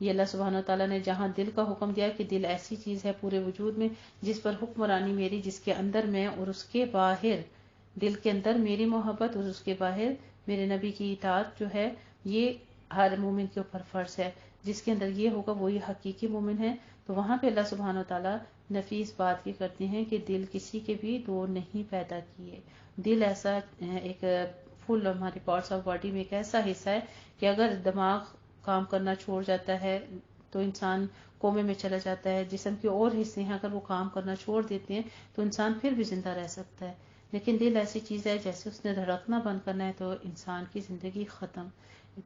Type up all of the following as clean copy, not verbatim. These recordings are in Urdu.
یہ اللہ سبحانہ تعالیٰ نے جہاں دل کا حکم دیا کہ دل ایسی چیز ہے پورے وجود میں جس پر حکمرانی میری، جس کے اندر میں اور اس کے باہر، دل کے اندر میری محبت اور اس کے باہر میرے نبی کی اطاعت جو ہے، یہ ہر مومن کے اوپر فرض ہے. جس کے اندر یہ ہوگا وہی حقیقی مومن ہے. تو وہاں پہ اللہ سبحانہ تعالیٰ نفی اس بات کی کرتے ہیں کہ دل کسی کے بھی دو نہیں پیدا کیے. دل ایسا ایک فل ہماری پارٹس آف باڈی میں ایک ایسا حصہ ہے کہ اگر دماغ کام کرنا چھوڑ جاتا ہے تو انسان کومے میں چلا جاتا ہے. جسم کے اور حصے ہیں اگر وہ کام کرنا چھوڑ دیتے ہیں تو انسان پھر بھی زندہ رہ سکتا ہے. لیکن دل ایسی چیز ہے جیسے اس نے دھڑکنا بند کرنا ہے تو انسان کی زندگی ختم.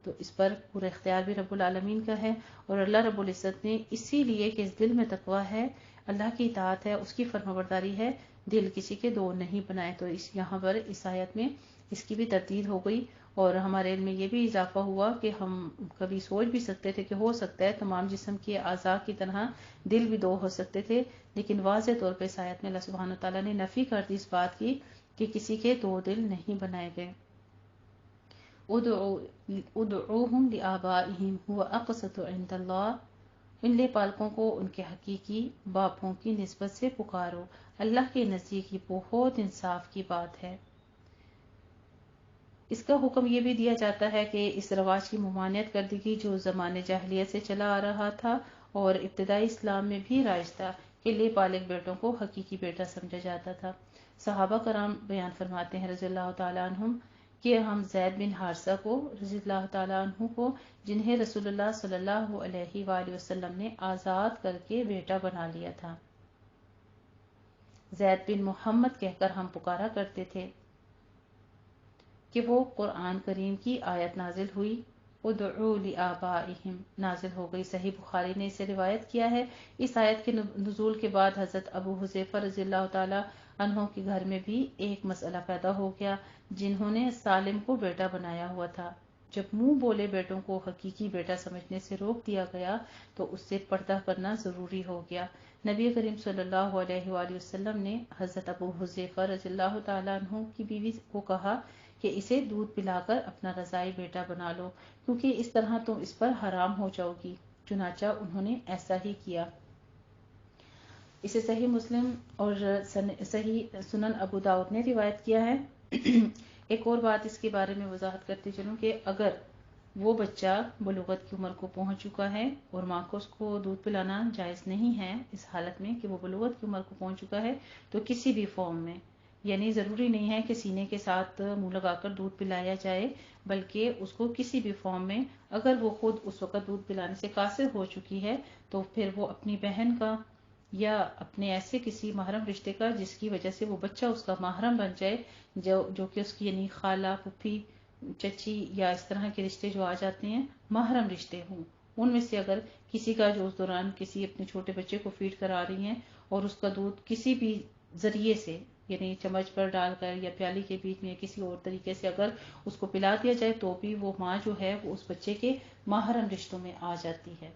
تو اس پر پورا اختیار بھی رب العالمین کا ہے. اور اللہ رب العزت نے اسی لیے کہ اس دل میں تقوی ہے، اللہ کی اطاعت ہے، اس کی فرمانبرداری ہے، دل کسی کے دو نہیں بنائے. تو اس یہاں پر اس آیت میں اس کی بھی تردید ہو گئی. اور ہمارے علم میں یہ بھی اضافہ ہوا کہ ہم کبھی سوچ بھی سکتے تھے کہ ہو سکتا ہے تمام جسم کے اعضاء کی طرح دل بھی دو ہو سکتے تھے، لیکن واضح طور پہ اس آیت میں اللہ سبحانہ تعالیٰ نے نفی کر دی اس بات کی کہ کسی کے دو دل نہیں بنائے گئے. ادعوہم لآبائہم هو اقسط عند اللہ، ان لے پالکوں کو ان کے حقیقی باپوں کی نسبت سے پکارو، اللہ کے نزدیک یہ بہت انصاف کی بات ہے. اس کا حکم یہ بھی دیا جاتا ہے کہ اس رواج کی ممانعت کر دی گئی جو زمانے جاہلیت سے چلا آ رہا تھا اور ابتدائی اسلام میں بھی رائج تھا کہ لے پالک بیٹوں کو حقیقی بیٹا سمجھا جاتا تھا. صحابہ کرام بیان فرماتے ہیں رضی اللہ تعالیٰ عنہم کہ ہم زید بن حارثہ کو رضی اللہ تعالیٰ عنہ کو، جنہیں رسول اللہ صلی اللہ علیہ وآلہ وسلم نے آزاد کر کے بیٹا بنا لیا تھا، زید بن محمد کہہ کر ہم پکارا کرتے تھے کہ وہ قرآن کریم کی آیت نازل ہوئی، ادعوا لآبائہم نازل ہو گئی. صحیح بخاری نے اسے روایت کیا ہے. اس آیت کے نزول کے بعد حضرت ابو حذیفہ رضی اللہ تعالی عنہ کے گھر میں بھی ایک مسئلہ پیدا ہو گیا، جنہوں نے سالم کو بیٹا بنایا ہوا تھا. جب منہ بولے بیٹوں کو حقیقی بیٹا سمجھنے سے روک دیا گیا تو اس سے پردہ کرنا ضروری ہو گیا. نبی کریم صلی اللہ علیہ وآلہ وسلم نے حضرت ابو حذیفہ رضی اللہ تعالیٰ عنہ کی بیوی کو کہا کہ اسے دودھ پلا کر اپنا رضائی بیٹا بنا لو، کیونکہ اس طرح تم اس پر حرام ہو جاؤ گی. چنانچہ انہوں نے ایسا ہی کیا. اسے صحیح مسلم اور صحیح سنن ابو داؤد نے روایت کیا ہے. ایک اور بات اس کے بارے میں وضاحت کرتے چلوں کہ اگر وہ بچہ بلوغت کی عمر کو پہنچ چکا ہے اور ماں کو اس کو دودھ پلانا جائز نہیں ہے، اس حالت میں کہ وہ بلوغت کی عمر کو پہنچ چکا ہے، تو کسی بھی فارم میں، یعنی ضروری نہیں ہے کہ سینے کے ساتھ منہ لگا کر دودھ پلایا جائے، بلکہ اس کو کسی بھی فارم میں، اگر وہ خود اس وقت دودھ پلانے سے قاصر ہو چکی ہے تو پھر وہ اپنی بہن کا یا اپنے ایسے کسی محرم رشتے کا جس کی وجہ سے وہ بچہ اس کا محرم بن جائے، جو کہ اس کی یعنی خالہ، پھوپھی، چچی یا اس طرح کے رشتے جو آ جاتے ہیں محرم رشتے ہوں، ان میں سے اگر کسی کا جو اس دوران کسی اپنے چھوٹے بچے کو فیڈ کرا رہی ہیں اور اس کا دودھ کسی بھی ذریعے سے، یعنی چمچ پر ڈال کر یا پیالی کے بیچ میں کسی اور طریقے سے اگر اس کو پلا دیا جائے تو بھی وہ ماں جو ہے وہ اس بچے کے محرم رشتوں میں آ جاتی ہے.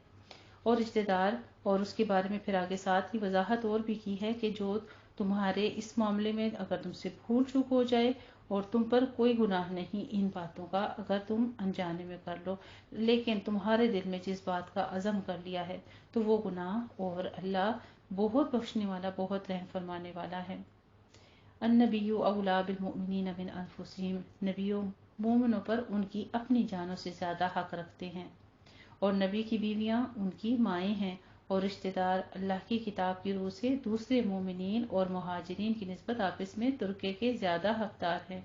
اور رشتے دار، اور اس کے بارے میں پھر آگے ساتھ ہی وضاحت اور بھی کی ہے کہ جو تمہارے اس معاملے میں اگر تم سے بھول چوک ہو جائے اور تم پر کوئی گناہ نہیں ان باتوں کا اگر تم انجانے میں کر لو، لیکن تمہارے دل میں جس بات کا عزم کر لیا ہے تو وہ گناہ، اور اللہ بہت بخشنے والا، بہت رحم فرمانے والا ہے. النبی اولا بالمؤمنین من انفسہم، نبیوں مومنوں پر ان کی اپنی جانوں سے زیادہ حق رکھتے ہیں، اور نبی کی بیویاں ان کی مائیں ہیں، اور رشتہ دار اللہ کی کتاب کی روح سے دوسرے مومنین اور مہاجرین کی نسبت آپس میں ترکے کے زیادہ حقدار ہیں.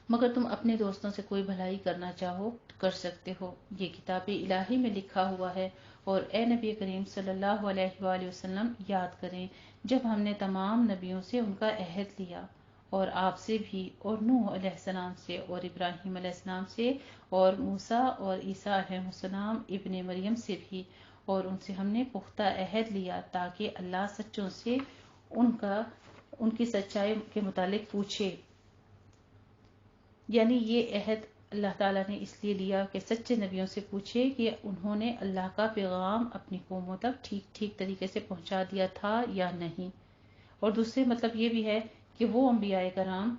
مگر تم اپنے دوستوں سے کوئی بھلائی کرنا چاہو کر سکتے ہو، یہ کتاب الہی میں لکھا ہوا ہے. اور اے نبی کریم صلی اللہ علیہ وآلہ وسلم یاد کریں جب ہم نے تمام نبیوں سے ان کا عہد لیا، اور آپ سے بھی، اور نوح علیہ السلام سے، اور ابراہیم علیہ السلام سے، اور موسیٰ اور عیسیٰ علیہ السلام ابن مریم سے بھی، اور ان سے ہم نے پختہ عہد لیا تاکہ اللہ سچوں سے ان کی سچائی کے متعلق پوچھے. یعنی یہ عہد اللہ تعالیٰ نے اس لیے لیا کہ سچے نبیوں سے پوچھے کہ انہوں نے اللہ کا پیغام اپنی قوموں تک ٹھیک طریقے سے پہنچا دیا تھا یا نہیں. اور دوسرے مطلب یہ بھی ہے کہ وہ انبیاء کرام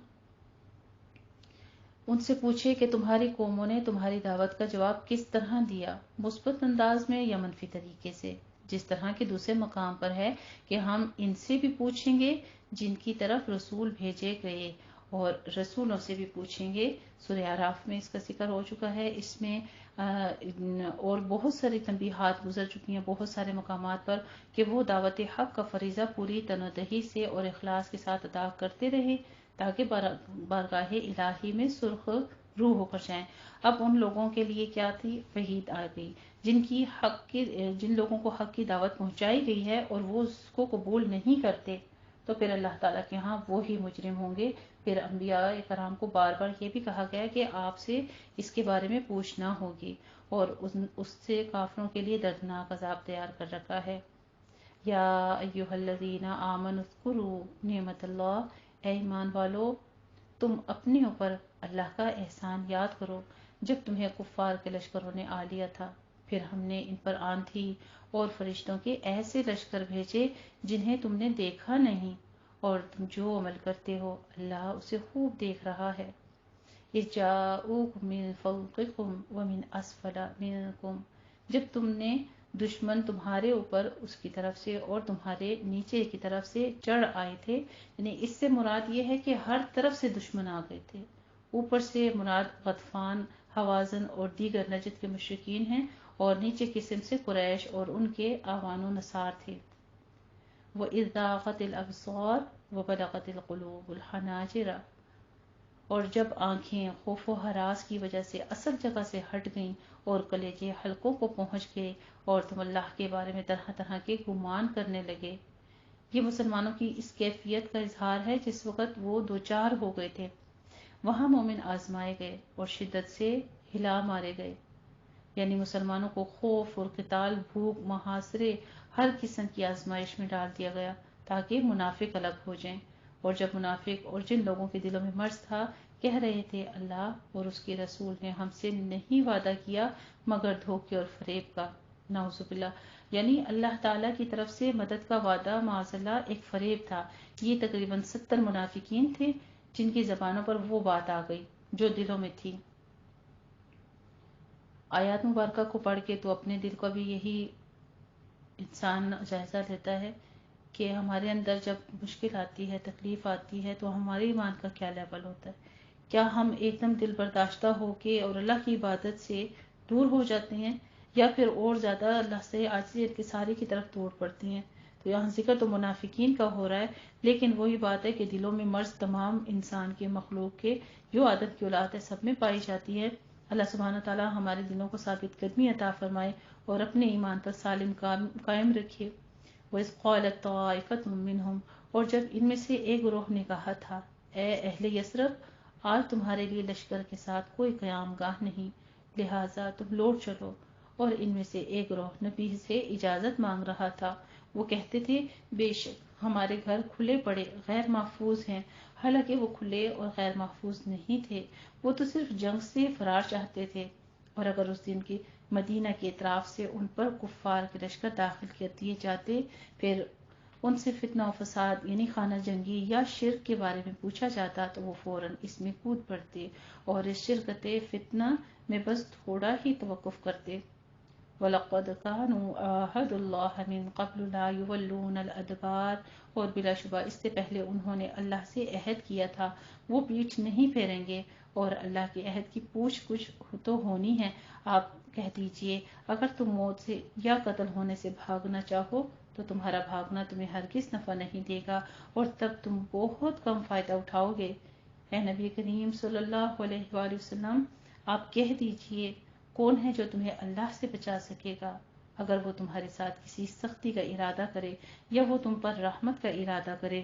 ان سے پوچھے کہ تمہاری قوموں نے تمہاری دعوت کا جواب کس طرح دیا، مثبت انداز میں یا منفی طریقے سے، جس طرح کے دوسرے مقام پر ہے کہ ہم ان سے بھی پوچھیں گے جن کی طرف رسول بھیجے گئے، اور رسولوں سے بھی پوچھیں گے۔ سورہ اعراف میں اس کا ذکر ہو چکا ہے، اس میں اور بہت ساری تنبیہات گزر چکی ہیں بہت سارے مقامات پر کہ وہ دعوت حق کا فریضہ پوری تندہی سے اور اخلاص کے ساتھ ادا کرتے رہے تاکہ بارگاہ الہی میں سرخ روح ہو کر جائیں۔ اب ان لوگوں کے لیے کیا تھی؟ وحید آ گئی، جن لوگوں کو حق کی دعوت پہنچائی گئی ہے اور وہ اس کو قبول نہیں کرتے، تو پھر اللہ تعالیٰ کے ہاں وہی مجرم ہوں گے۔ پھر انبیاء کرام کو بار بار یہ بھی کہا گیا کہ آپ سے اس کے بارے میں پوچھنا ہوگی، اور اس سے کافروں کے لیے دردناک عذاب تیار کر رکھا ہے۔ یا ایھا الذین آمنوا اذکروا نعمت اللہ، اے ایمان والو تم اپنے اوپر اللہ کا احسان یاد کرو جب تمہیں کفار کے لشکروں نے آ لیا تھا، پھر ہم نے ان پر آندھی اور فرشتوں کے ایسے لشکر بھیجے جنہیں تم نے دیکھا نہیں، اور تم جو عمل کرتے ہو اللہ اسے خوب دیکھ رہا ہے۔ اذ جاءوکم من فوقکم ومن اسفل منکم، جب تم نے دشمن تمہارے اوپر اس کی طرف سے اور تمہارے نیچے کی طرف سے چڑھ آئے تھے، یعنی اس سے مراد یہ ہے کہ ہر طرف سے دشمن آ گئے تھے۔ اوپر سے مراد غطفان، حوازن اور دیگر نجد کے مشرکین ہیں، اور نیچے قسم سے قریش اور ان کے اعوان و نصار تھے۔ وَإِذْ زَاغَتِ الْأَبْصَارُ وَبَلَغَتِ الْقُلُوبُ الْحَنَاجِرَ، اور جب آنکھیں خوف و ہراس کی وجہ سے اصل جگہ سے ہٹ گئیں اور کلیجے حلقوں کو پہنچ گئے، اور تم اللہ کے بارے میں طرح طرح کے گمان کرنے لگے۔ یہ مسلمانوں کی اس کیفیت کا اظہار ہے جس وقت وہ دوچار ہو گئے تھے۔ وہاں مومن آزمائے گئے اور شدت سے ہلا مارے گئے، یعنی مسلمانوں کو خوف اور قتال، بھوک، محاصرے، ہر قسم کی آزمائش میں ڈال دیا گیا تاکہ منافق الگ ہو جائیں۔ اور جب منافق اور جن لوگوں کے دلوں میں مرض تھا کہہ رہے تھے اللہ اور اس کے رسول نے ہم سے نہیں وعدہ کیا مگر دھوکے اور فریب کا، نعوذ باللہ، یعنی اللہ تعالیٰ کی طرف سے مدد کا وعدہ معاذ اللہ ایک فریب تھا۔ یہ تقریباً 70 منافقین تھے جن کی زبانوں پر وہ بات آ گئی جو دلوں میں تھی۔ آیات مبارکہ کو پڑھ کے تو اپنے دل کو بھی یہی انسان جائزہ لیتا ہے کہ ہمارے اندر جب مشکل آتی ہے، تکلیف آتی ہے، تو ہمارے ایمان کا کیا لیول ہوتا ہے۔ کیا ہم ایک دم دل برداشتہ ہو کے اور اللہ کی عبادت سے دور ہو جاتے ہیں، یا پھر اور زیادہ اللہ سے عاجزی انکساری کی طرف دوڑ پڑتے ہیں؟ تو یہاں ذکر تو منافقین کا ہو رہا ہے، لیکن وہی بات ہے کہ دلوں میں مرض تمام انسان کے، مخلوق کے، جو آدم کی اولاد ہے سب میں پائی جاتی ہے۔ اللہ سبحانہ تعالیٰ ہمارے دلوں کو ثابت قدمی عطا فرمائے اور اپنے ایمان پر سالم قائم رکھے۔ وَإِذْ قَالَتْ طَائِفَةٌ مِّنْهُمْ، اور جب ان میں سے ایک گروہ نے کہا تھا، اے اہل یثرب، آج تمہارے لیے لشکر کے ساتھ کوئی قیام گاہ نہیں، لہٰذا تم لوٹ چلو۔ اور ان میں سے ایک گروہ نبی سے اجازت مانگ رہا تھا، وہ کہتے تھے بے شک ہمارے گھر کھلے پڑے غیر محفوظ ہیں، حالانکہ وہ کھلے اور غیر محفوظ نہیں تھے، وہ تو صرف جنگ سے فرار چاہتے تھے، اور اگر اس دن کی مدینہ کے اطراف سے ان پر کفار کے لشکر داخل کر دیے جاتے، پھر ان سے فتنہ و فساد یعنی خانہ جنگی یا شرک کے بارے میں پوچھا جاتا تو وہ فوراً اس میں کود پڑتے اور اس شرکت فتنہ میں بس تھوڑا ہی توقف کرتے۔ وَلَقَدْ كَانُوا عَاهَدُوا اللَّهَ مِن قَبْلُ لَا يُوَلُّونَ الْأَدْبَارَ، اور بلا شبہ اس سے پہلے انہوں نے اللہ سے عہد کیا تھا وہ پیٹھ نہیں پھیریں گے، اور اللہ کے عہد کی پوچھ کچھ تو ہونی ہے۔ آپ کہہ دیجئے اگر تم موت سے یا قتل ہونے سے بھاگنا چاہو تو تمہارا بھاگنا تمہیں ہرگز نفع نہیں دے گا، اور تب تم بہت کم فائدہ اٹھاؤ گے۔ اے نبی کریم صلی اللہ علیہ وآلہ وسلم، آپ کہہ دیجئے کون ہے جو تمہیں اللہ سے بچا سکے گا اگر وہ تمہارے ساتھ کسی سختی کا ارادہ کرے یا وہ تم پر رحمت کا ارادہ کرے۔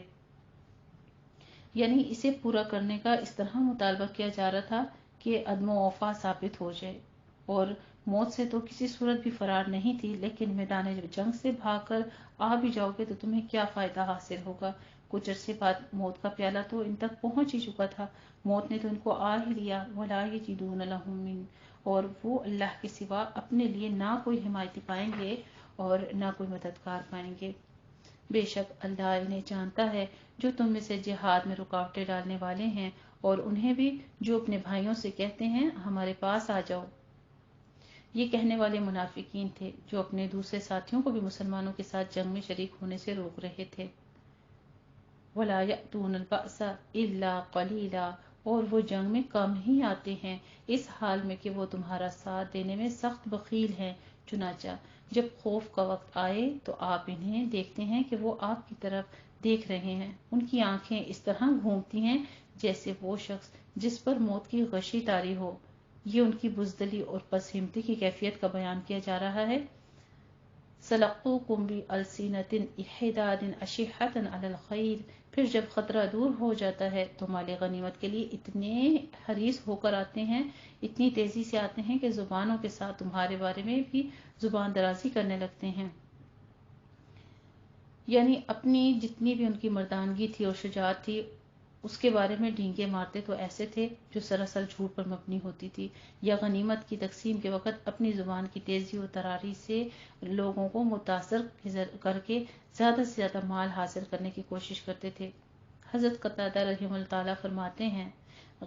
یعنی اسے پورا کرنے کا اس طرح مطالبہ کیا جا رہا تھا کہ عدم و وفا ثابت ہو جائے، اور موت سے تو کسی صورت بھی فرار نہیں تھی، لیکن میدان جنگ سے بھاگ کر آ بھی جاؤ گے تو تمہیں کیا فائدہ حاصل ہوگا؟ کچھ عرصے بعد موت کا پیالہ تو ان تک پہنچ ہی چکا تھا، موت نے تو ان کو آ ہی لیا۔ وَلَا يَجِدُونَ لَهُم مِّن، اور وہ اللہ کے سوا اپنے لیے نہ کوئی حمایتی پائیں گے اور نہ کوئی مددگار پائیں گے۔ بے شک اللہ انہیں جانتا ہے جو تم میں سے جہاد میں رکاوٹیں ڈالنے والے ہیں، اور انہیں بھی جو اپنے بھائیوں سے کہتے ہیں ہمارے پاس آ جاؤ۔ یہ کہنے والے منافقین تھے جو اپنے دوسرے ساتھیوں کو بھی مسلمانوں کے ساتھ جنگ میں شریک ہونے سے روک رہے تھے۔ وَلَا يَأْتُونَ الْبَأْسَ إِلَّا قَلِيلًا، اور وہ جنگ میں کم ہی آتے ہیں اس حال میں کہ وہ تمہارا ساتھ دینے میں سخت بخیل ہیں۔ چنانچہ جب خوف کا وقت آئے تو آپ انہیں دیکھتے ہیں کہ وہ آپ کی طرف دیکھ رہے ہیں، ان کی آنکھیں اس طرح گھومتی ہیں جیسے وہ شخص جس پر موت کی غشی طاری ہو۔ یہ ان کی بزدلی اور پس ہمتی کی کیفیت کا بیان کیا جا رہا ہے۔ سَلَقُوكُم بِأَلْسِنَةٍ حِدَادٍ أَشِحَّةً عَلَى الْخَيْرِ، پھر جب خطرہ دور ہو جاتا ہے تو مال غنیمت کے لیے اتنے حریص ہو کر آتے ہیں، اتنی تیزی سے آتے ہیں کہ زبانوں کے ساتھ تمہارے بارے میں بھی زبان درازی کرنے لگتے ہیں۔ یعنی اپنی جتنی بھی ان کی مردانگی تھی اور شجاعت تھی اس کے بارے میں ڈینگے مارتے تو ایسے تھے جو سراسر جھوٹ پر مبنی ہوتی تھی، یا غنیمت کی تقسیم کے وقت اپنی زبان کی تیزی و تراری سے لوگوں کو متاثر کر کے زیادہ سے زیادہ مال حاصل کرنے کی کوشش کرتے تھے۔ حضرت قتادہ رحمہ اللہ تعالیٰ فرماتے ہیں،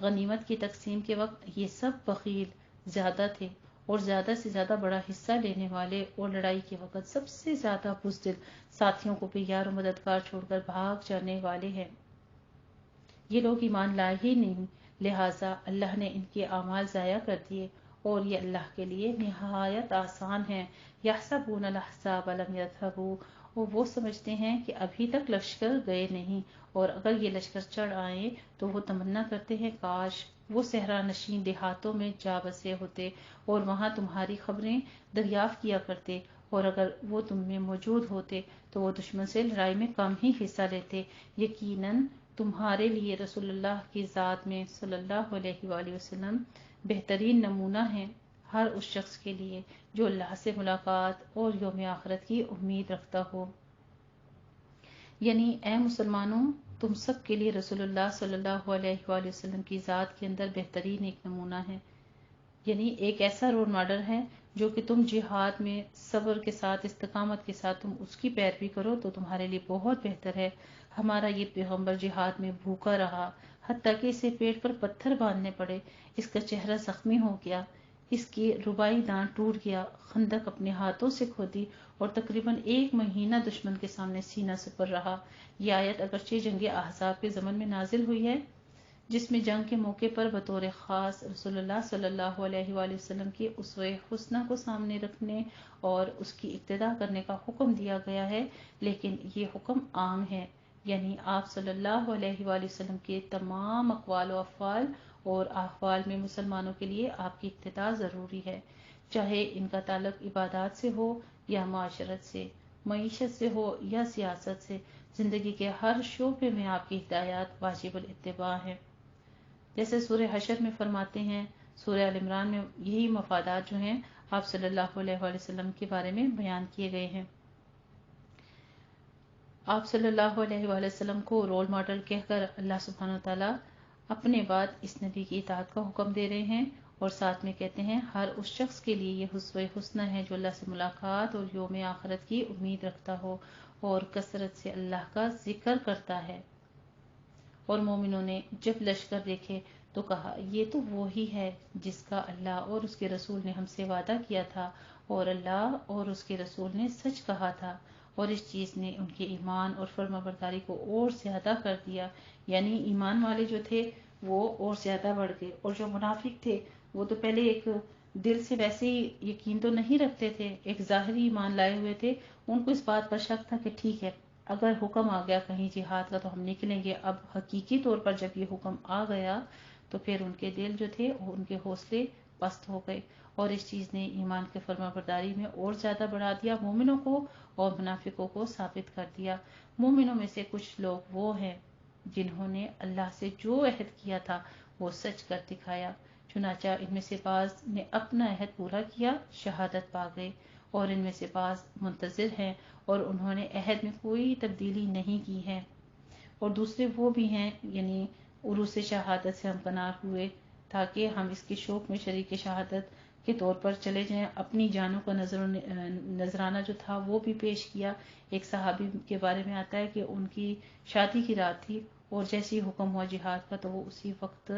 غنیمت کی تقسیم کے وقت یہ سب بخیل زیادہ تھے اور زیادہ سے زیادہ بڑا حصہ لینے والے، اور لڑائی کے وقت سب سے زیادہ بزدل، ساتھیوں کو بھی یار و مددگار چھوڑ کر بھاگ جانے والے ہیں۔ یہ لوگ ایمان لائے ہی نہیں، لہٰذا اللہ نے ان کے اعمال ضائع کر دیے، اور یہ اللہ کے لیے نہایت آسان ہے۔ یحسبون الاحزاب لم یذهبوا، اور وہ سمجھتے ہیں کہ ابھی تک لشکر گئے نہیں، اور اگر یہ لشکر چڑھ آئیں تو وہ تمنا کرتے ہیں کاش وہ صحرا نشین دیہاتوں میں جا بسے ہوتے اور وہاں تمہاری خبریں دریافت کیا کرتے، اور اگر وہ تم میں موجود ہوتے تو وہ دشمن سے لڑائی میں کم ہی حصہ لیتے۔ یقیناً تمہارے لیے رسول اللہ کی ذات میں صلی اللہ علیہ وآلہ وسلم بہترین نمونہ ہیں، ہر اس شخص کے لیے جو اللہ سے ملاقات اور یوم آخرت کی امید رکھتا ہو۔ یعنی اے مسلمانوں، تم سب کے لیے رسول اللہ صلی اللہ علیہ وآلہ وسلم کی ذات کے اندر بہترین ایک نمونہ ہے، یعنی ایک ایسا رول ماڈل ہے جو کہ تم جہاد میں صبر کے ساتھ، استقامت کے ساتھ تم اس کی پیروی کرو تو تمہارے لیے بہت بہتر ہے۔ ہمارا یہ پیغمبر جہاد میں بھوکا رہا، حتیٰ کہ اسے پیٹ پر پتھر باندھنے پڑے، اس کا چہرہ زخمی ہو گیا، اس کی رباعی دانت ٹوٹ گیا، خندق اپنے ہاتھوں سے کھودی، اور تقریباً 1 مہینہ دشمن کے سامنے سینہ سپر رہا۔ یہ آیت اگرچہ جنگ احزاب کے زمن میں نازل ہوئی ہے، جس میں جنگ کے موقع پر بطور خاص رسول اللہ صلی اللہ علیہ وآلہ وسلم کی اسوہ حسنہ کو سامنے رکھنے اور اس کی اقتداء کرنے کا حکم دیا گیا ہے، لیکن یہ حکم عام ہے، یعنی آپ صلی اللہ علیہ وآلہ وسلم کے تمام اقوال و افعال اور احوال میں مسلمانوں کے لیے آپ کی اقتداء ضروری ہے، چاہے ان کا تعلق عبادات سے ہو یا معاشرت سے، معیشت سے ہو یا سیاست سے، زندگی کے ہر شعبے میں آپ کی ہدایات واجب الاتباع ہیں۔ جیسے سورہ حشر میں فرماتے ہیں، سورہ آل عمران میں یہی مفادات جو ہیں آپ صلی اللہ علیہ وآلہ وسلم کے بارے میں بیان کیے گئے ہیں۔ آپ صلی اللہ علیہ وآلہ وسلم کو رول ماڈل کہہ کر اللہ سبحانہ وتعالیٰ اپنے بعد اس نبی کی اطاعت کا حکم دے رہے ہیں، اور ساتھ میں کہتے ہیں ہر اس شخص کے لیے یہ اسوہ حسنہ ہے جو اللہ سے ملاقات اور یوم آخرت کی امید رکھتا ہو اور کثرت سے اللہ کا ذکر کرتا ہے۔ اور مومنوں نے جب لشکر دیکھے تو کہا یہ تو وہی ہے جس کا اللہ اور اس کے رسول نے ہم سے وعدہ کیا تھا، اور اللہ اور اس کے رسول نے سچ کہا تھا، اور اس چیز نے ان کے ایمان اور فرمانبرداری کو اور زیادہ کر دیا۔ یعنی ایمان والے جو تھے وہ اور زیادہ بڑھ گئے، اور جو منافق تھے وہ تو پہلے ایک دل سے ویسے ہی یقین تو نہیں رکھتے تھے، ایک ظاہری ایمان لائے ہوئے تھے، ان کو اس بات پر شک تھا کہ ٹھیک ہے اگر حکم آ گیا کہیں جہاد کا تو ہم نکلیں گے۔ اب حقیقی طور پر جب یہ حکم آ گیا تو پھر ان کے دل جو تھے ان کے حوصلے پست ہو گئے، اور اس چیز نے ایمان کے فرمانبرداری میں اور زیادہ بڑھا دیا، مومنوں کو اور منافقوں کو ثابت کر دیا۔ مومنوں میں سے کچھ لوگ وہ ہیں جنہوں نے اللہ سے جو عہد کیا تھا وہ سچ کر دکھایا، چنانچہ ان میں سے بعض نے اپنا عہد پورا کیا، شہادت پا گئے، اور ان میں سے بعض منتظر ہیں اور انہوں نے عہد میں کوئی تبدیلی نہیں کی ہے، اور دوسرے وہ بھی ہیں یعنی عروس شہادت سے ہمکنار ہوئے تاکہ ہم اس کے شوق میں شریک شہادت کے طور پر چلے جائیں، اپنی جانوں کا نذرانہ جو تھا وہ بھی پیش کیا۔ ایک صحابی کے بارے میں آتا ہے کہ ان کی شادی کی رات تھی اور جیسے ہی حکم ہوا جہاد کا تو وہ اسی وقت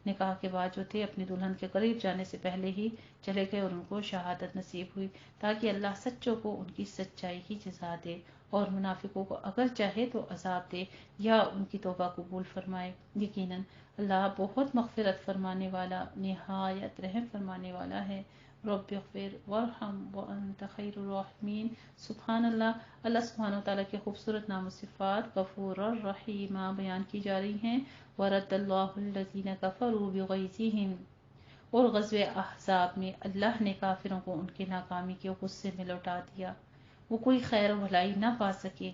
نکاح کے بعد جو تھے اپنی دلہن کے قریب جانے سے پہلے ہی چلے گئے اور ان کو شہادت نصیب ہوئی، تاکہ اللہ سچوں کو ان کی سچائی کی جزا دے اور منافقوں کو اگر چاہے تو عذاب دے یا ان کی توبہ قبول فرمائے۔ یقیناً اللہ بہت مغفرت فرمانے والا، نہایت رحم فرمانے والا ہے۔ رب اغفر وارحم وانت خیر الراحمین۔ سبحان اللہ۔ اللہ سبحانہ وتعالیٰ کے خوبصورت نام و صفات غفور الرحیم بیان کی جا رہی ہیں۔ وَرَدَّ اللَّهُ الَّذِينَ كَفَرُوا بِغَيْظِهِمْ، اور غزوہ احزاب میں اللہ نے کافروں کو ان کے ناکامی کے غصے میں لوٹا دیا، وہ کوئی خیر و بھلائی نہ پا سکے۔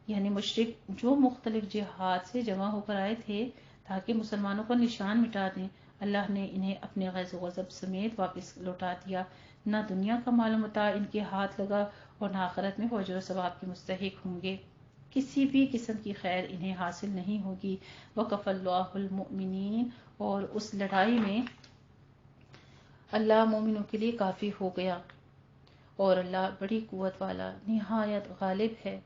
یعنی مشرک جو مختلف جہاد سے جمع ہو کر آئے تھے تاکہ مسلمانوں کا نشان مٹا دیں، اللہ نے انہیں اپنے غیظ و غضب سمیت واپس لوٹا دیا۔ نہ دنیا کا مال و متاع ان کے ہاتھ لگا اور نہ آخرت میں اجر و ثواب کے مستحق ہوں گے، کسی بھی قسم کی خیر انہیں حاصل نہیں ہوگی۔ وَكَفَى اللَّهُ الْمُؤْمِنِينَ، اور اس لڑائی میں اللہ مومنوں کے لیے کافی ہو گیا اور اللہ بڑی قوت والا نہایت غالب ہے۔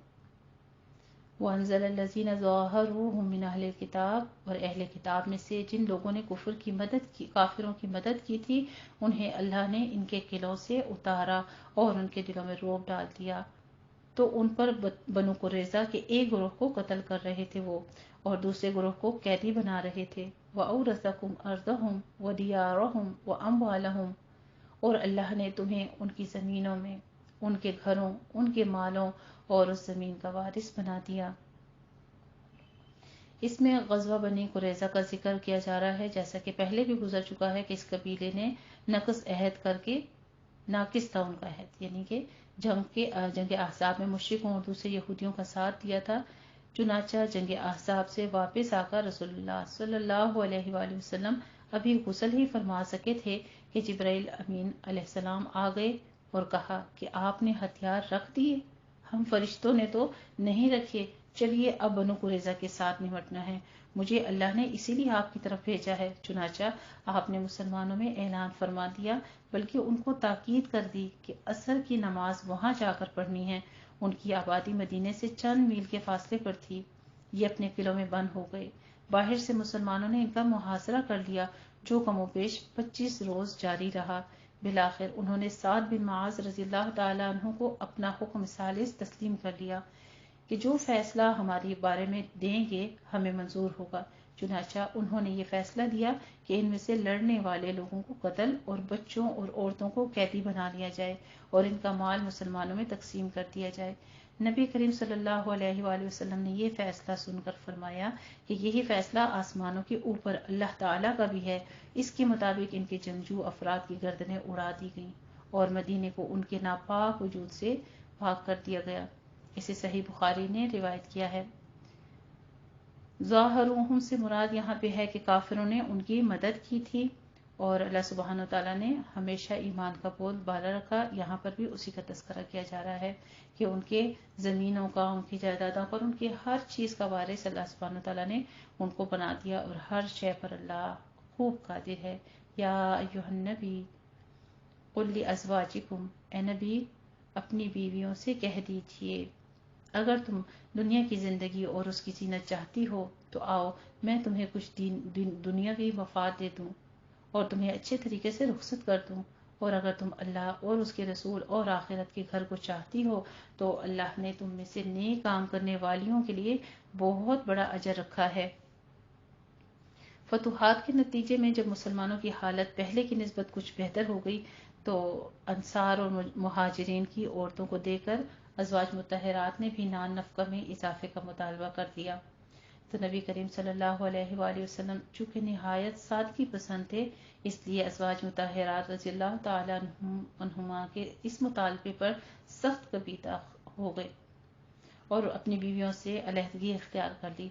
وَأَنزَلَ الَّذِينَ ظَاهَرُوهُم مِّنْ أَهْلِ الْكِتَابِ، اور اہل کتاب میں سے جن لوگوں نے کافروں کی مدد کی تھی انہیں اللہ نے ان کے قلعوں سے اتارا اور ان کے دلوں میں رعب ڈال دیا۔ تو ان پر بنو قریظہ کے ایک گروہ کو قتل کر رہے تھے وہ، اور دوسرے گروہ کو قیدی بنا رہے تھے۔ وَأَوْرَثَكُمْ أَرْضَهُمْ وَدِيَارَهُمْ وَأَمْوَالَهُمْ، اور اللہ نے تمہیں ان کی زمینوں میں، ان کے گھروں، ان کے مالوں اور اس زمین کا وارث بنا دیا۔ اس میں غزوہ بنی قریظہ کا ذکر کیا جا رہا ہے، جیسا کہ پہلے بھی گزر چکا ہے کہ اس قبیلے نے ناقص تھا ان کا عہد، یعنی کہ جنگ احزاب میں مشرکوں اور دوسرے یہودیوں کا ساتھ دیا تھا۔ چنانچہ جنگ احزاب سے واپس آ کر رسول اللہ صلی اللہ علیہ وآلہ وسلم ابھی غسل ہی فرما سکے تھے کہ جبرائیل امین علیہ السلام آ گئے اور کہا کہ آپ نے ہتھیار رکھ دیے؟ ہم فرشتوں نے تو نہیں رکھے، چلیے اب بنو قریظہ کے ساتھ نمٹنا ہے، مجھے اللہ نے اسی لیے آپ کی طرف بھیجا ہے۔ چنانچہ آپ نے مسلمانوں میں اعلان فرما دیا، بلکہ ان کو تاکید کر دی کہ عصر کی نماز وہاں جا کر پڑھنی ہے۔ ان کی آبادی مدینے سے چند میل کے فاصلے پر تھی۔ یہ اپنے قلعوں میں بند ہو گئے۔ باہر سے مسلمانوں نے ان کا محاصرہ کر لیا، جو کم و بیش 25 روز جاری رہا۔ بالآخر انہوں نے سعد بن معاذ رضی اللہ تعالیٰ عنہ کو اپنا حکم ثالث تسلیم کر لیا کہ جو فیصلہ ہمارے بارے میں دیں گے ہمیں منظور ہوگا۔ چنانچہ انہوں نے یہ فیصلہ دیا کہ ان میں سے لڑنے والے لوگوں کو قتل اور بچوں اور عورتوں کو قیدی بنا لیا جائے اور ان کا مال مسلمانوں میں تقسیم کر دیا جائے۔ نبی کریم صلی اللہ علیہ وآلہ وسلم نے یہ فیصلہ سن کر فرمایا کہ یہی فیصلہ آسمانوں کے اوپر اللہ تعالیٰ کا بھی ہے۔ اس کے مطابق ان کے جنگجو افراد کی گردنیں اڑا دی گئیں اور مدینے کو ان کے ناپاک وجود سے پاک کر دیا گیا۔ اسے صحیح بخاری نے روایت کیا ہے۔ ظاہروہم سے مراد یہاں پہ ہے کہ کافروں نے ان کی مدد کی تھی اور اللہ سبحانہ وتعالیٰ نے ہمیشہ ایمان کا بول بالا رکھا۔ یہاں پر بھی اسی کا تذکرہ کیا جا رہا ہے کہ ان کے زمینوں کا، ان کی جائیدادوں پر، ان کی ہر چیز کا وارث اللہ سبحانہ وتعالیٰ نے ان کو بنا دیا اور ہر شے پر اللہ خوب قادر ہے۔ یا ایھا النبی قل لازواجکم، اے نبی اپنی بیویوں سے کہہ دیجئے اگر تم دنیا کی زندگی اور اس کی زینت چاہتی ہو تو آؤ میں تمہیں کچھ دنیاوی مفاد دے دوں اور تمہیں اچھے طریقے سے رخصت کر دوں، اور اگر تم اللہ اور اس کے رسول اور آخرت کے گھر کو چاہتی ہو تو اللہ نے تم میں سے نیک کام کرنے والیوں کے لیے بہت بڑا اجر رکھا ہے۔ فتوحات کے نتیجے میں جب مسلمانوں کی حالت پہلے کی نسبت کچھ بہتر ہو گئی تو انصار اور مہاجرین کی عورتوں کو دے کر ازواج مطہرات نے بھی نان نفقہ میں اضافے کا مطالبہ کر دیا۔ تو نبی کریم صلی اللہ علیہ وآلہ وسلم چونکہ نہایت سادگی پسند تھے، اس لیے ازواج مطہرات رضی اللہ تعالیٰ عنہما کے اس مطالبے پر سخت کبیدہ ہو گئے اور اپنی بیویوں سے علیحدگی اختیار کر لی،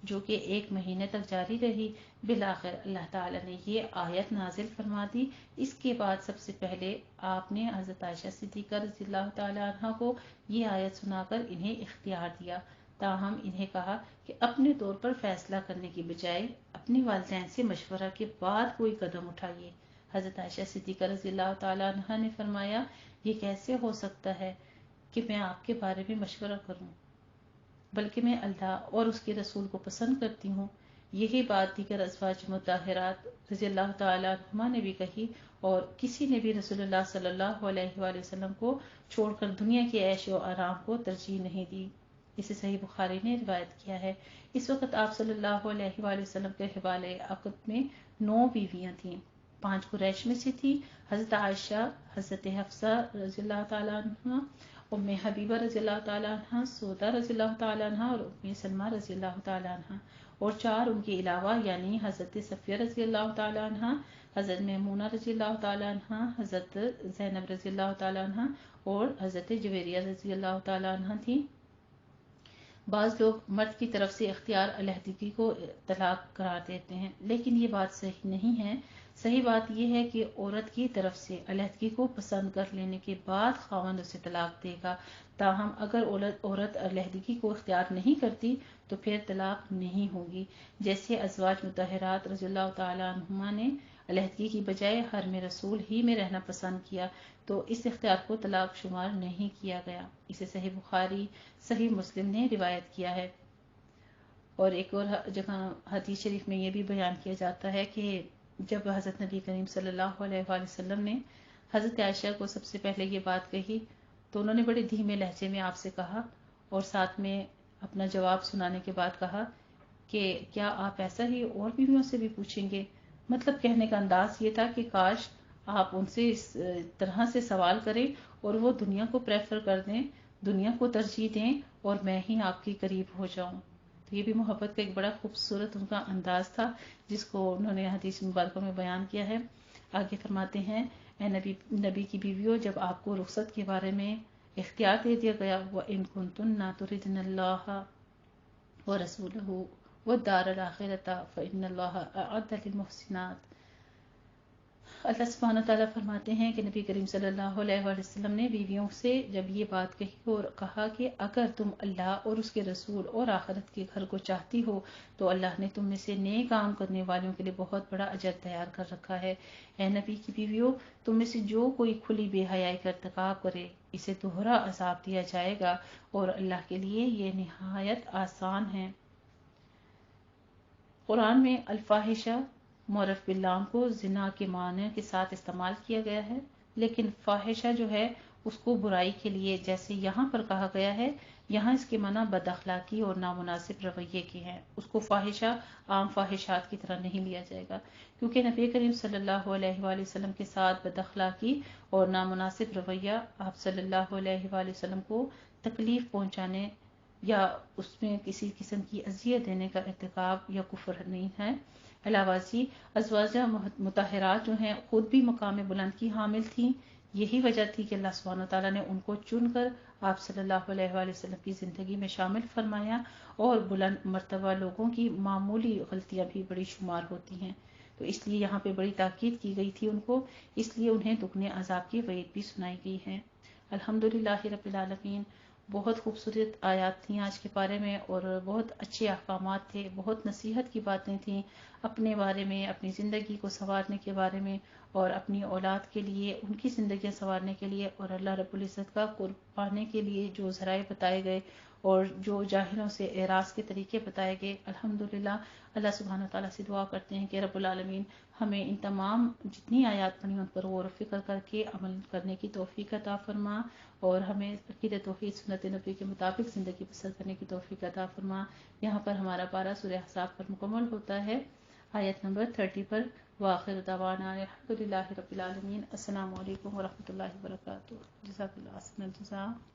جو کہ 1 مہینے تک جاری رہی۔ بالآخر اللہ تعالیٰ نے یہ آیت نازل فرما دی۔ اس کے بعد سب سے پہلے آپ نے حضرت عائشہ صدیقہ رضی اللہ تعالیٰ عنہ کو یہ آیت سنا کر انہیں اختیار دیا، تاہم انہیں کہا کہ اپنے طور پر فیصلہ کرنے کی بجائے اپنے والدین سے مشورہ کے بعد کوئی قدم اٹھائیے۔ حضرت عائشہ صدیقہ رضی اللہ تعالیٰ عنہ نے فرمایا یہ کیسے ہو سکتا ہے کہ میں آپ کے بارے میں مشورہ کروں، بلکہ میں اللہ اور اس کے رسول کو پسند کرتی ہوں۔ یہی بات دیگر ازواج مطہرات رضی اللہ تعالیٰ عنہما نے بھی کہی، اور کسی نے بھی رسول اللہ صلی اللہ علیہ وآلہ وسلم کو چھوڑ کر دنیا کی عیش و آرام کو ترجیح نہیں دی۔ اسے صحیح بخاری نے روایت کیا ہے۔ اس وقت آپ صلی اللہ علیہ وآلہ وسلم کے حوالے عقد میں 9 بیویاں تھیں، 5 قریش میں سے تھی، حضرت عائشہ، حضرت حفصہ رضی اللہ تعالیٰ عنہ، ام حبیبہ رضی اللہ تعالیٰ عنہ، سودا رضی اللہ تعالیٰ عنہ اور ام سلمہ رضی اللہ تعالیٰ عنہ، اور 4 ان کے علاوہ یعنی حضرت صفیہ رضی اللہ تعالیٰ عنہ، حضرت میمونہ رضی اللہ تعالیٰ عنہ، حضرت زینب رضی اللہ تعالیٰ عنہ اور حضرت جویریہ رضی اللہ تعالیٰ عنہ تھیں۔ بعض لوگ مرد کی طرف سے اختیار علیحدگی کو طلاق قرار دیتے ہیں، لیکن یہ بات صحیح نہیں ہے۔ صحیح بات یہ ہے کہ عورت کی طرف سے علیحدگی کو پسند کر لینے کے بعد خاوند اسے طلاق دے گا۔ تاہم اگر عورت علیحدگی کو اختیار نہیں کرتی تو پھر طلاق نہیں ہوگی، جیسے ازواج مطہرات رضی اللہ تعالیٰ عنہما نے علیحدگی کی بجائے حرم رسول ہی میں رہنا پسند کیا تو اس اختیار کو طلاق شمار نہیں کیا گیا۔ اسے صحیح بخاری، صحیح مسلم نے روایت کیا ہے۔ اور ایک اور جگہ حدیث شریف میں یہ بھی بیان کیا جاتا ہے کہ جب حضرت نبی کریم صلی اللہ علیہ وآلہ وسلم نے حضرت عائشہ کو سب سے پہلے یہ بات کہی تو انہوں نے بڑے دھیمے لہجے میں آپ سے کہا، اور ساتھ میں اپنا جواب سنانے کے بعد کہا کہ کیا آپ ایسا ہی اور بیویوں سے بھی پوچھیں گے؟ مطلب کہنے کا انداز یہ تھا کہ کاش آپ ان سے اس طرح سے سوال کریں اور وہ دنیا کو پریفر کر دیں، دنیا کو ترجیح دیں اور میں ہی آپ کے قریب ہو جاؤں۔ تو یہ بھی محبت کا ایک بڑا خوبصورت ان کا انداز تھا جس کو انہوں نے حدیث مبارکہ میں بیان کیا ہے۔ آگے فرماتے ہیں، اے نبی کی بیویوں، جب آپ کو رخصت کے بارے میں اختیار دے دیا گیا، وَإِن كُنتُنَّ تُرِدْنَ اللَّهَ وَرَسُولَهُ وَالدَّارَ الْآخِرَةَ فَإِنَّ اللَّهَ أَعَدَّ لِلْمُحْسِنَاتِ، اللہ سبحانہ تعالیٰ فرماتے ہیں کہ نبی کریم صلی اللہ علیہ وآلہ وسلم نے بیویوں سے جب یہ بات کہی اور کہا کہ اگر تم اللہ اور اس کے رسول اور آخرت کے گھر کو چاہتی ہو تو اللہ نے تم میں سے نیک کام کرنے والوں کے لیے بہت بڑا اجر تیار کر رکھا ہے۔ اے نبی کی بیویوں، تم میں سے جو کوئی کھلی بے حیائی کا ارتکاب کرے اسے دوہرا عذاب دیا جائے گا، اور اللہ کے لیے یہ نہایت آسان ہے۔ قرآن میں الفاحشہ معرف باللام کو زنا کے معنی کے ساتھ استعمال کیا گیا ہے، لیکن فاحشہ جو ہے اس کو برائی کے لیے جیسے یہاں پر کہا گیا ہے، یہاں اس کے معنی بد اخلاقی اور نامناسب رویے کے ہیں۔ اس کو فاحشہ عام فاحشات کی طرح نہیں لیا جائے گا، کیونکہ نبی کریم صلی اللہ علیہ وآلہ وسلم کے ساتھ بد اخلاقی اور نامناسب رویہ آپ صلی اللہ علیہ وآلہ وسلم کو تکلیف پہنچانے یا اس میں کسی قسم کی اذیت دینے کا ارتکاب یا کفر نہیں ہے۔ علاوہ ازیں ازواج مطہرات جو ہیں خود بھی مقام بلند کی حامل تھیں، یہی وجہ تھی کہ اللہ سبحانہ تعالیٰ نے ان کو چن کر آپ صلی اللہ علیہ وآلہ وسلم کی زندگی میں شامل فرمایا، اور بلند مرتبہ لوگوں کی معمولی غلطیاں بھی بڑی شمار ہوتی ہیں، تو اس لیے یہاں پہ بڑی تاکید کی گئی تھی ان کو، اس لیے انہیں دگنے عذاب کی وعید بھی سنائی گئی ہے۔ الحمدللہ رب العالمین، بہت خوبصورت آیات تھیں آج کے پارے میں، اور بہت اچھے احکامات تھے، بہت نصیحت کی باتیں تھیں اپنے بارے میں، اپنی زندگی کو سنوارنے کے بارے میں، اور اپنی اولاد کے لیے ان کی زندگیاں سنوارنے کے لیے، اور اللہ رب العزت کا قرب پانے کے لیے جو ذرائع بتائے گئے اور جو جاہلوں سے اعراض کے طریقے بتائے گئے۔ الحمدللہ اللہ سبحانہ تعالیٰ سے دعا کرتے ہیں کہ رب العالمین ہمیں ان تمام جتنی آیات پڑھی ان پر غور و فکر کر کے عمل کرنے کی توفیق عطا فرما، اور ہمیں عقیدہ توحید سنت نبی کے مطابق زندگی بسر کرنے کی توفیق عطا فرما۔ یہاں پر ہمارا پارہ سورہ احزاب پر مکمل ہوتا ہے، آیت نمبر 30 پر۔ وآخر دعوانا الحمدللہ رب العالمین۔ السلام علیکم ورحمۃ اللہ وبرکاتہ۔ جزاک اللہ خیر الجزاء۔